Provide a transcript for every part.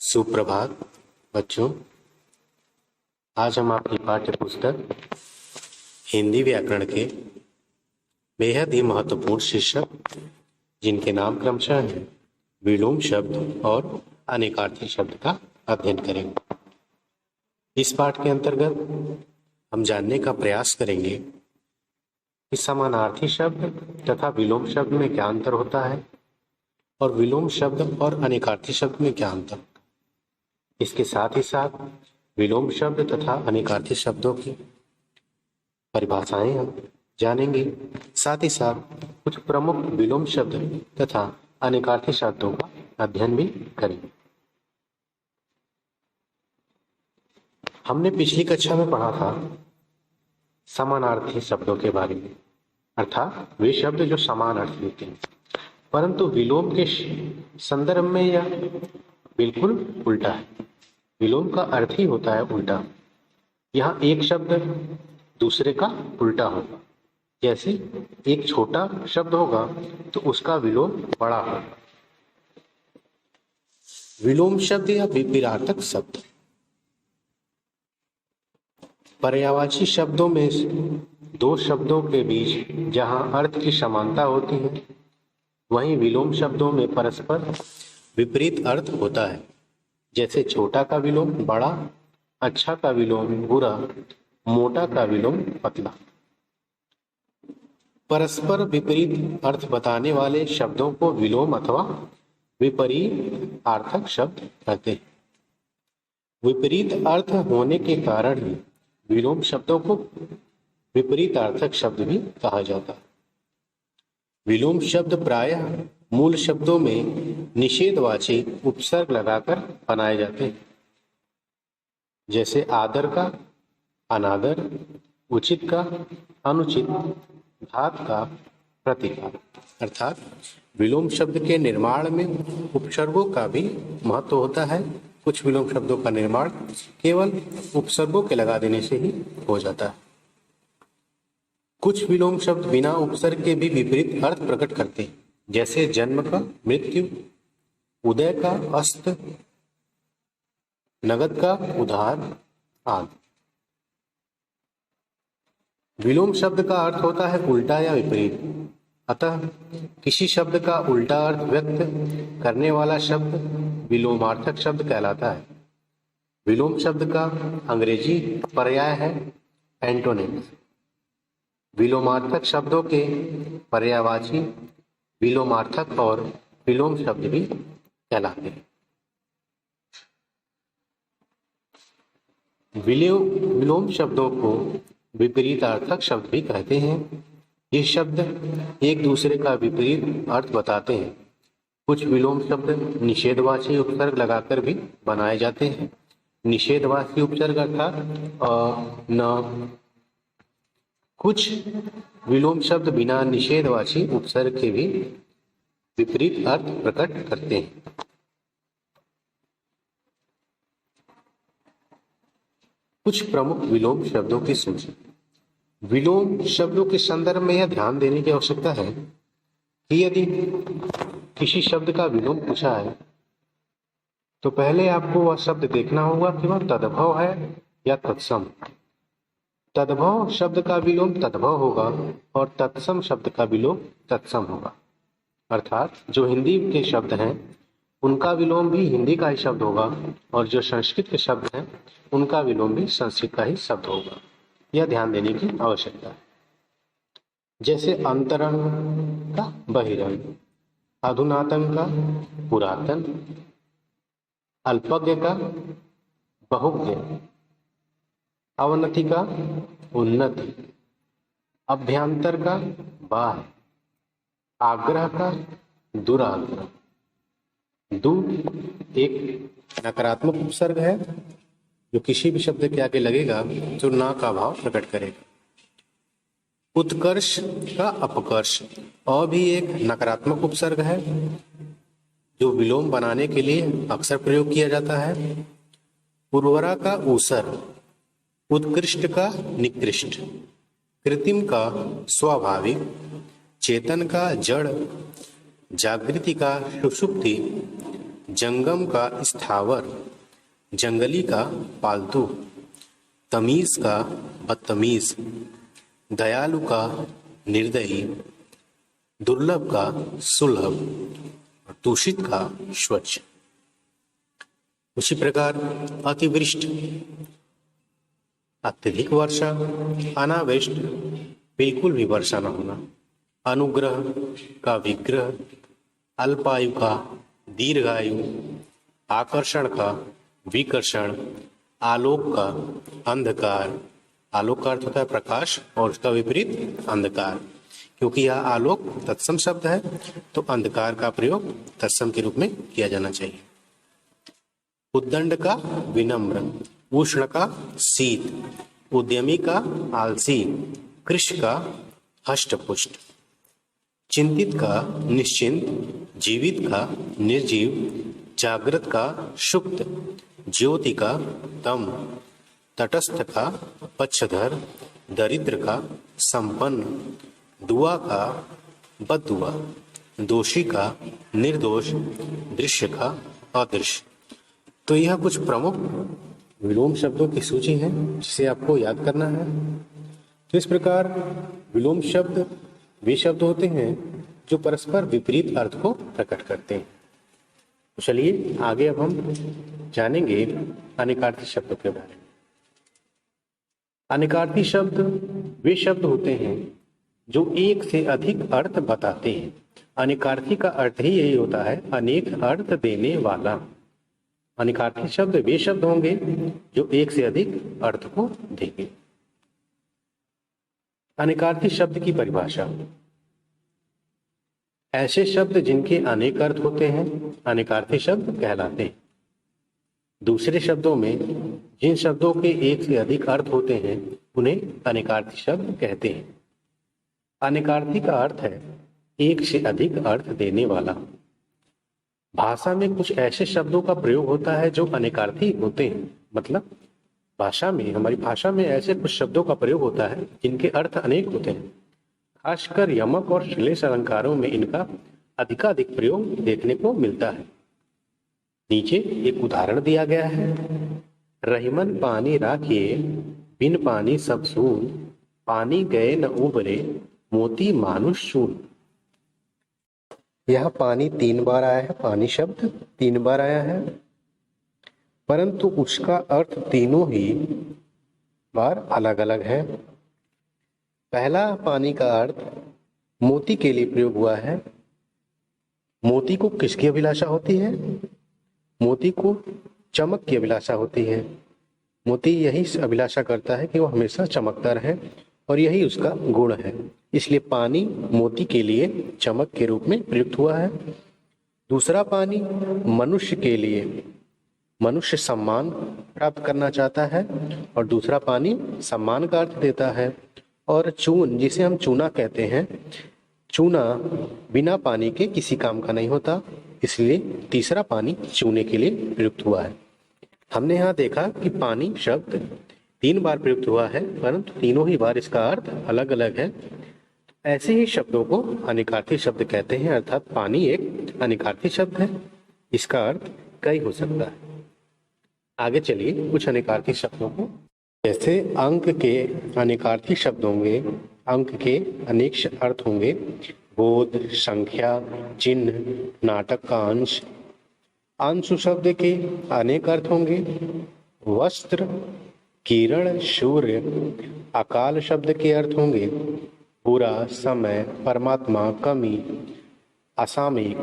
सुप्रभात बच्चों। आज हम आपकी पाठ्य पुस्तक हिंदी व्याकरण के बेहद ही महत्वपूर्ण शीर्षक जिनके नाम क्रमशः हैं विलोम शब्द और अनेकार्थी शब्द का अध्ययन करेंगे। इस पाठ के अंतर्गत हम जानने का प्रयास करेंगे कि समानार्थी शब्द तथा विलोम शब्द में क्या अंतर होता है और विलोम शब्द और अनेकार्थी शब्द में क्या अंतर। इसके साथ ही साथ विलोम शब्द तथा अनेकार्थी शब्दों की परिभाषाएं हम जानेंगे। साथ ही साथ कुछ प्रमुख विलोम शब्द तथा अनेकार्थी शब्दों का अध्ययन भी करेंगे। हमने पिछली कक्षा में पढ़ा था समानार्थी शब्दों के बारे में, अर्थात वे शब्द जो समान अर्थ देते हैं, परंतु विलोम के संदर्भ में यह बिल्कुल उल्टा है। विलोम का अर्थ ही होता है उल्टा। यहाँ एक शब्द दूसरे का उल्टा होगा। जैसे एक छोटा शब्द होगा तो उसका विलोम बड़ा होगा। विलोम शब्द या विपरीतार्थक शब्द पर्यायवाची शब्दों में दो शब्दों के बीच जहाँ अर्थ की समानता होती है, वहीं विलोम शब्दों में परस्पर विपरीत अर्थ होता है। जैसे छोटा का विलोम बड़ा, अच्छा का विलोम बुरा, मोटा का विलोम पतला। परस्पर विपरीत अर्थ बताने वाले शब्दों को विलोम अथवा विपरीतार्थक शब्द कहते हैं। विपरीत अर्थ होने के कारण ही विलोम शब्दों को विपरीतार्थक शब्द भी कहा जाता है। विलोम शब्द प्रायः मूल शब्दों में निषेधवाची उपसर्ग लगाकर बनाए जाते हैं। जैसे आदर का अनादर, उचित का अनुचित, घात का प्रतिघात। अर्थात विलोम शब्द के निर्माण में उपसर्गों का भी महत्व होता है। कुछ विलोम शब्दों का निर्माण केवल उपसर्गों के लगा देने से ही हो जाता है। कुछ विलोम शब्द बिना उपसर्ग के भी विपरीत अर्थ प्रकट करते हैं। जैसे जन्म का मृत्यु, उदय का अस्त, नगद का उधार आदि। विलोम शब्द का अर्थ होता है उल्टा या विपरीत। अतः किसी शब्द का उल्टा अर्थ व्यक्त करने वाला शब्द विलोमार्थक शब्द कहलाता है। विलोम शब्द का अंग्रेजी पर्याय है एंटोनिम्स। विलोमार्थक शब्दों के पर्यायवाची विलोमार्थक और विलोम शब्द भी कहलाते हैं। विलोम शब्दों को विपरीतार्थक शब्द भी कहते हैं। ये शब्द एक दूसरे का विपरीत अर्थ बताते हैं। कुछ विलोम शब्द निषेधवाची उपसर्ग लगाकर भी बनाए जाते हैं। निषेधवाची उपसर्ग अर्थात न। कुछ विलोम शब्द बिना निषेधवाची उपसर्ग के भी विपरीत अर्थ प्रकट करते हैं। कुछ प्रमुख विलोम शब्दों की सूची। विलोम शब्दों के संदर्भ में यह ध्यान देने की आवश्यकता है कि यदि किसी शब्द का विलोम पूछा है तो पहले आपको वह शब्द देखना होगा कि वह तद्भव है या तत्सम। तद्भव शब्द का विलोम तद्भव होगा और तत्सम शब्द का विलोम तत्सम होगा। अर्थात जो हिंदी के शब्द हैं उनका विलोम भी हिंदी का ही शब्द होगा और जो संस्कृत के शब्द हैं उनका विलोम भी संस्कृत का ही शब्द होगा। यह ध्यान देने की आवश्यकता है। जैसे अंतरंग का बहिरंग, अधुनातन का पुरातन, अल्पज्ञ का बहुज्ञ, अवनति का उन्नति, अभ्यंतर का बाह्य, आग्रह का दुराग्रह। दु एक नकारात्मक उपसर्ग है जो किसी भी शब्द के आगे लगेगा तो ना का भाव प्रकट करेगा। उत्कर्ष का अपकर्ष और भी एक नकारात्मक उपसर्ग है जो विलोम बनाने के लिए अक्सर प्रयोग किया जाता है। उर्वरा का ऊसर, उत्कृष्ट का निकृष्ट, कृत्रिम का स्वाभाविक, चेतन का जड़, जागृति का सुषुप्ति, जंगम का स्थावर, जंगली का पालतू, तमीज का बदतमीज, दयालु का निर्दयी, दुर्लभ का सुलभ, दूषित का स्वच्छ। उसी प्रकार अतिवृष्टि, अत्यधिक वर्षा, अनावृष्टि, बिल्कुल भी वर्षा न होना, अनुग्रह का विग्रह, अल्पायु का दीर्घायु, आकर्षण का विकर्षण, आलोक का अंधकार। आलोक का अर्थ होता है प्रकाश और उसका विपरीत अंधकार। क्योंकि यह आलोक तत्सम शब्द है तो अंधकार का प्रयोग तत्सम के रूप में किया जाना चाहिए। उद्दंड का विनम्र, उष्ण का शीत, उद्यमी का आलसी, कृष्ण का हष्टपुष्ट, चिंतित का निश्चिंत, जीवित का निर्जीव, जागृत का सुप्त, ज्योति का तम, तटस्थ का पक्षधर, दरिद्र का संपन्न, दुआ का बददुआ, दोषी का निर्दोष, दृश्य का अदृश्य। तो यह कुछ प्रमुख विलोम शब्दों की सूची है जिसे आपको याद करना है। तो इस प्रकार विलोम शब्द वे शब्द होते हैं जो परस्पर विपरीत अर्थ को प्रकट करते हैं। तो चलिए आगे अब हम जानेंगे अनेकार्थी शब्दों के बारे में। अनेकार्थी शब्द वे शब्द होते हैं जो एक से अधिक अर्थ बताते हैं। अनेकार्थी का अर्थ ही यही होता है, अनेक अर्थ देने वाला। अनेकार्थी शब्द वे शब्द होंगे जो एक से अधिक अर्थ को देंगे। अनेकार्थी शब्द की परिभाषा, ऐसे शब्द जिनके अनेक अर्थ होते हैं अनेकार्थी शब्द कहलाते हैं। दूसरे शब्दों में जिन शब्दों के एक से अधिक अर्थ होते हैं उन्हें अनेकार्थी शब्द कहते हैं। अनेकार्थी का अर्थ है एक से अधिक अर्थ देने वाला। भाषा में कुछ ऐसे शब्दों का प्रयोग होता है जो अनेकार्थी होते हैं। मतलब हमारी भाषा में ऐसे कुछ शब्दों का प्रयोग होता है जिनके अर्थ अनेक होते हैं। खासकर यमक और श्लेष अलंकारों में इनका अधिकाधिक प्रयोग देखने को मिलता है। नीचे एक उदाहरण दिया गया है। रहीमन पानी राखिए, बिन पानी सब सून, पानी गए न उबरे, मोती मानुष चून। यह पानी 3 बार आया है, पानी शब्द 3 बार आया है, परंतु उसका अर्थ तीनों ही बार अलग अलग है। पहला पानी का अर्थ मोती के लिए प्रयोग हुआ है। मोती को किसकी अभिलाषा होती है? मोती को चमक की अभिलाषा होती है। मोती यही अभिलाषा करता है कि वो हमेशा चमकता रहे और यही उसका गुण है। इसलिए पानी मोती के लिए चमक के रूप में प्रयुक्त हुआ है। दूसरा पानी मनुष्य के लिए, मनुष्य सम्मान प्राप्त करना चाहता है और दूसरा पानी सम्मान का अर्थ देता है। और चून, जिसे हम चूना कहते हैं, चूना बिना पानी के किसी काम का नहीं होता, इसलिए तीसरा पानी चूने के लिए प्रयुक्त हुआ है। हमने यहाँ देखा कि पानी शब्द 3 बार प्रयुक्त हुआ है, परंतु तीनों ही बार इसका अर्थ अलग अलग है। ऐसे ही शब्दों को अनेकार्थी शब्द कहते हैं, अर्थात पानी एक अनेकार्थी शब्द है, इसका अर्थ कई हो सकता है। आगे चलिए कुछ अनेकार्थी शब्दों को, जैसे अंक के अनेकार्थी शब्द होंगे, अंक के अनेक अर्थ होंगे, बोध, संख्या, चिन्ह, नाटक का अंश। अंशु शब्द के अनेक अर्थ होंगे, वस्त्र, किरण, सूर्य। अकाल शब्द के अर्थ होंगे बुरा, समय, परमात्मा, कमी, असामयिक।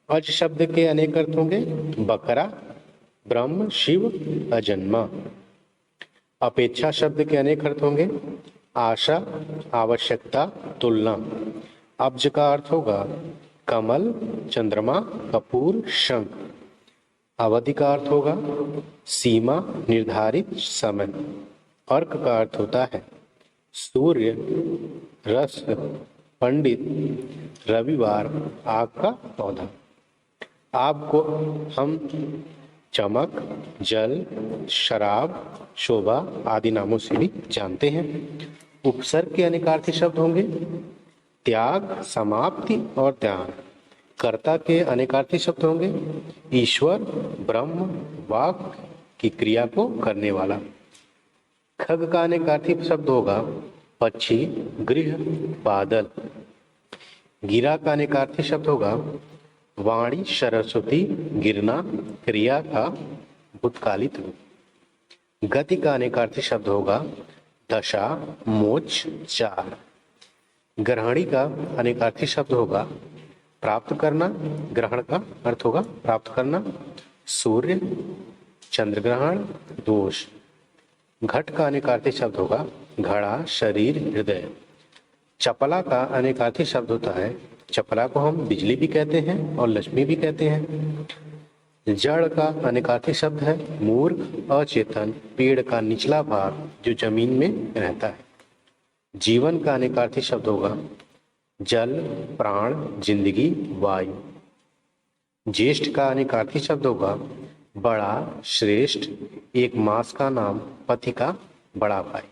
अज शब्द के अनेक अर्थ होंगे, बकरा, ब्रह्म, शिव, अजन्मा। अपेक्षा शब्द के अनेक अर्थ होंगे, आशा, आवश्यकता, तुलना। अब्ज का अर्थ होगा कमल, चंद्रमा, कपूर, शंख। अवधि का अर्थ होगा सीमा, निर्धारित समय। अर्क का अर्थ होता है सूर्य, रस, पंडित, रविवार, आग का पौधा। आग को हम चमक, जल, शराब, शोभा आदि नामों से भी जानते हैं। उपसर्ग के अनेकार्थी शब्द होंगे त्याग, समाप्ति और त्याग। कर्ता के अनेकार्थी शब्द होंगे ईश्वर, ब्रह्म, वाक की क्रिया को करने वाला। खग का अनेकार्थी शब्द होगा पक्षी, गृह, बादल। गिरा का अनेकार्थी शब्द होगा वाणी, सरस्वती, गिरना, क्रिया का भूतकालिक रूप। गति का अनेकार्थी शब्द होगा दशा, मोक्ष, चार। ग्रहणी का अनेकार्थी शब्द होगा प्राप्त करना, ग्रहण का अर्थ होगा प्राप्त करना, सूर्य, चंद्र ग्रहण, दोष। घट का अनेकार्थी शब्द होगा घड़ा, शरीर, हृदय। चपला का अनेकार्थी शब्द होता है चपला को हम बिजली भी कहते हैं और लक्ष्मी भी कहते हैं। जड़ का अनेकार्थी शब्द है मूर्ख, अचेतन, पेड़ का निचला भाग जो जमीन में रहता है। जीवन का अनेकार्थी शब्द होगा जल, प्राण, जिंदगी, वायु। ज्येष्ठ का अनेकार्थी शब्द होगा बड़ा, श्रेष्ठ, एक मास का नाम, पति का बड़ा भाई।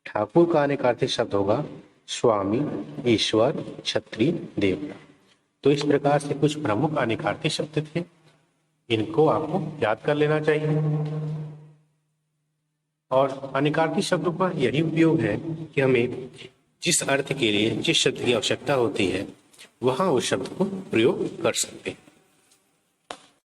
ठाकुर का अनेकार्थी शब्द होगा स्वामी, ईश्वर, क्षत्रिय, देवता। तो इस प्रकार से कुछ प्रमुख अनेकार्थी शब्द थे, इनको आपको याद कर लेना चाहिए। और अनेकार्थी शब्दों का यही उपयोग है कि हमें जिस अर्थ के लिए जिस शब्द की आवश्यकता होती है वहां उस शब्द को प्रयोग कर सकते हैं।